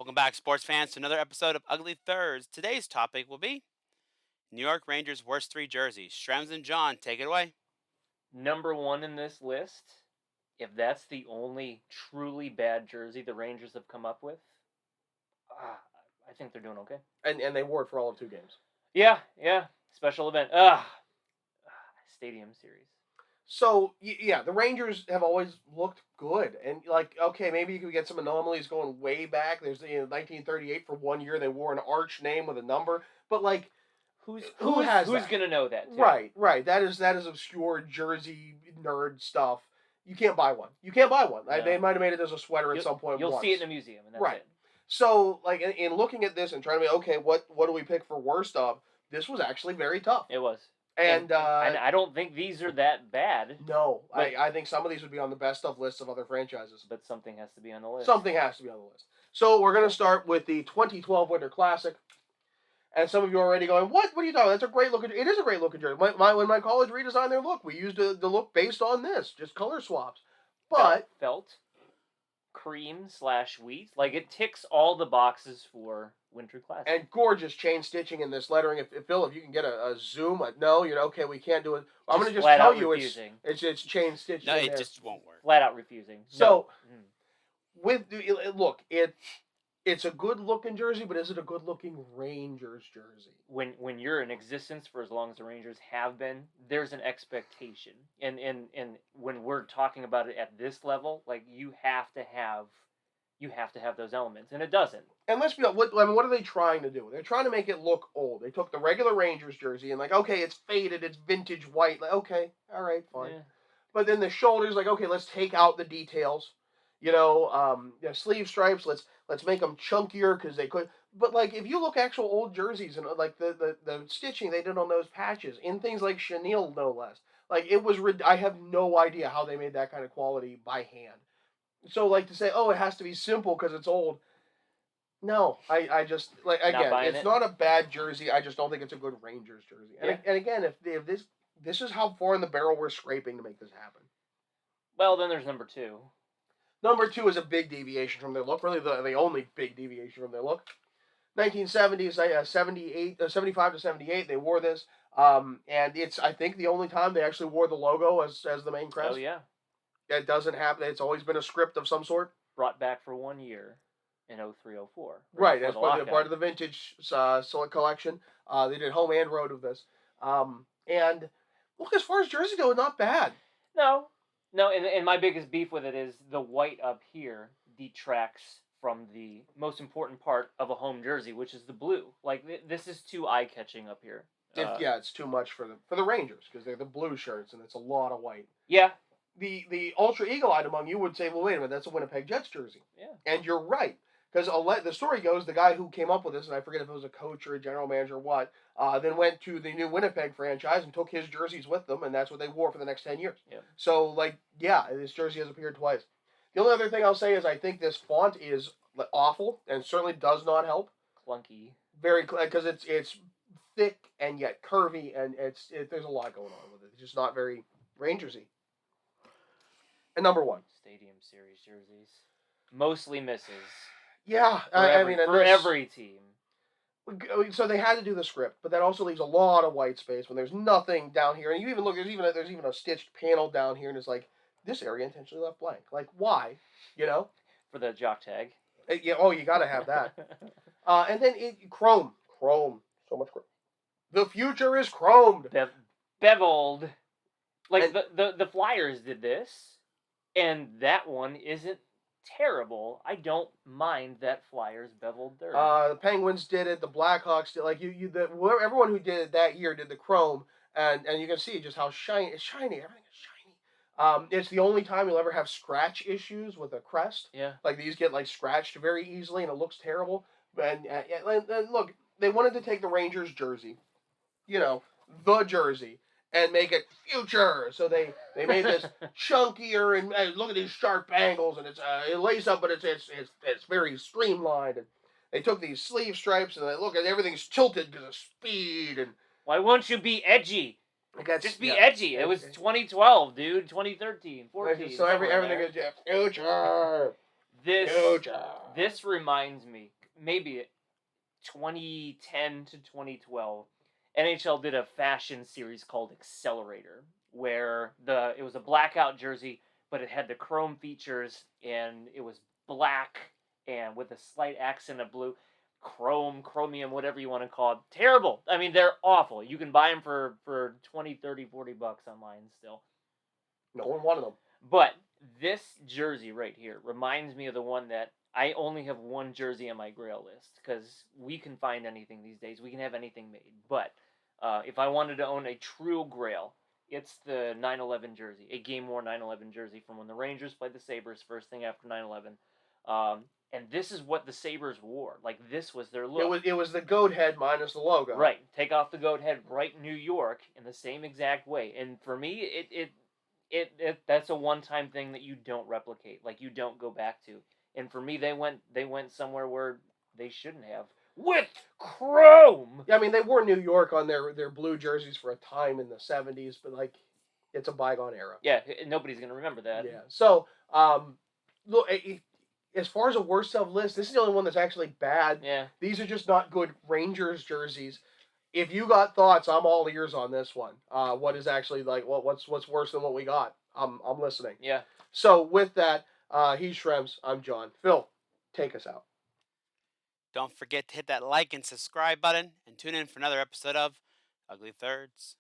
Welcome back, sports fans, to another episode of Ugly Thirds. Today's topic will be New York Rangers' worst three jerseys. Shrems and John, take it away. Number one in this list, if that's the only truly bad jersey the Rangers have come up with, ah, I think they're doing okay. And they wore it for all of 2 games. Yeah. Special event. Stadium series. So, yeah, the Rangers have always looked good. And, okay, maybe you could get some anomalies going way back. There's, 1938 for 1 year, they wore an arch name with a number. But, Who's has that? gonna know that? Too? Right. That is obscure jersey nerd stuff. You can't buy one. No. They might have made it as a sweater at some point. You'll see it in a museum, and that's it. So, in looking at this and trying to be, okay, what do we pick for worst of? This was actually very tough. It was. And I don't think these are that bad. No, I think some of these would be on the best of lists of other franchises. But something has to be on the list. Something has to be on the list. So we're going to start with the 2012 Winter Classic. And some of you are already going, what are you talking about? That's a great looking. It is a great looking jersey. When my college redesigned their look, we used the look based on this, just color swaps. But felt cream/wheat, like it ticks all the boxes for Winter Classic. And gorgeous chain stitching in this lettering. If Bill, if you can get a zoom, no, okay, we can't do it. I'm going to just tell you it's chain stitching. No, it just won't work. Flat out refusing. So, it's a good-looking jersey, but is it a good-looking Rangers jersey? When you're in existence for as long as the Rangers have been, there's an expectation, and when we're talking about it at this level, like you have to have those elements, and it doesn't. And let's be honest, what are they trying to do? They're trying to make it look old. They took the regular Rangers jersey and okay, it's faded, it's vintage white. Okay, all right, fine. Yeah. But then the shoulders, okay, let's take out the details. Sleeve stripes, let's make them chunkier because they could. But if you look actual old jerseys and the stitching they did on those patches in things like chenille, no less. It was. I have no idea how they made that kind of quality by hand. So to say, it has to be simple because it's old. No, I just again, it's not a bad jersey. I just don't think it's a good Rangers jersey. And again, if this is how far in the barrel we're scraping to make this happen. Well, then there's number two. Number two is a big deviation from their look. Really, the only big deviation from their look. 1970s, 75 to 78, they wore this. And it's, I think, the only time they actually wore the logo as the main crest. Oh, yeah. It doesn't happen. It's always been a script of some sort. Brought back for 1 year in 03-04. Right, as part of the vintage select collection. They did home and road of this. And, look, as far as jersey go, not bad. No, and my biggest beef with it is the white up here detracts from the most important part of a home jersey, which is the blue. This is too eye-catching up here. It's too much for the Rangers because they're the blue shirts and it's a lot of white. Yeah. The ultra eagle-eyed among you would say, well, wait a minute, that's a Winnipeg Jets jersey. Yeah. And you're right. Because the story goes, the guy who came up with this, and I forget if it was a coach or a general manager or what, then went to the new Winnipeg franchise and took his jerseys with them, and that's what they wore for the next 10 years. Yeah. So, this jersey has appeared twice. The only other thing I'll say is I think this font is awful, and certainly does not help. Clunky. Very, because it's thick and yet curvy, and there's a lot going on with it. It's just not very Rangersy. And number one. Stadium Series jerseys. Mostly misses. Yeah, for every team. So they had to do the script, but that also leaves a lot of white space when there's nothing down here. And you even look, there's even a stitched panel down here, and it's this area intentionally left blank. Why? For the jock tag. You got to have that. And then chrome, so much chrome. The future is chromed, beveled. The Flyers did this, and that one isn't terrible. I don't mind that Flyers beveled dirt. The Penguins did it. The Blackhawks did. Everyone who did it that year did the chrome, and you can see just how shiny. It's shiny. Everything is shiny. It's the only time you'll ever have scratch issues with a crest. Yeah. These get scratched very easily, and it looks terrible. And look, they wanted to take the Rangers jersey, the jersey, and make it future. So they made this chunkier and look at these sharp angles, and it's it lays up, but it's very streamlined. And they took these sleeve stripes and they look at everything's tilted because of speed. And why won't you be edgy? Just be edgy. It was 2012, dude. 2013, 14. So everything is future. This job. this reminds me, maybe 2010 to 2012, NHL did a fashion series called Accelerator, where it was a blackout jersey, but it had the chrome features, and it was black and with a slight accent of blue. Chromium, whatever you want to call it. Terrible. I mean, they're awful. You can buy them for 20, 30, 40 bucks online still. No one wanted them. But this jersey right here reminds me of the one that I only have one jersey on my Grail list, because we can find anything these days. We can have anything made. But if I wanted to own a true Grail, it's the 9/11 jersey, a game-worn 9/11 jersey from when the Rangers played the Sabres first thing after 9/11. And this is what the Sabres wore. Like, this was their look. It was the goat head minus the logo. Right. Take off the goat head, right New York, in the same exact way. And for me, that's a one-time thing that you don't replicate. Like, you don't go back to. And for me, they went somewhere where they shouldn't have, with chrome. Yeah, I mean, they wore New York on their blue jerseys for a time in the 70s, but like, it's a bygone era. Yeah, nobody's gonna remember that. Yeah. So, look, as far as a worst of list, this is the only one that's actually bad. Yeah. These are just not good Rangers jerseys. If you got thoughts, I'm all ears on this one. What is actually like what's worse than what we got? I'm listening. Yeah. So with that, he's Shrems. I'm John. Phil, take us out. Don't forget to hit that like and subscribe button and tune in for another episode of Ugly Thirds.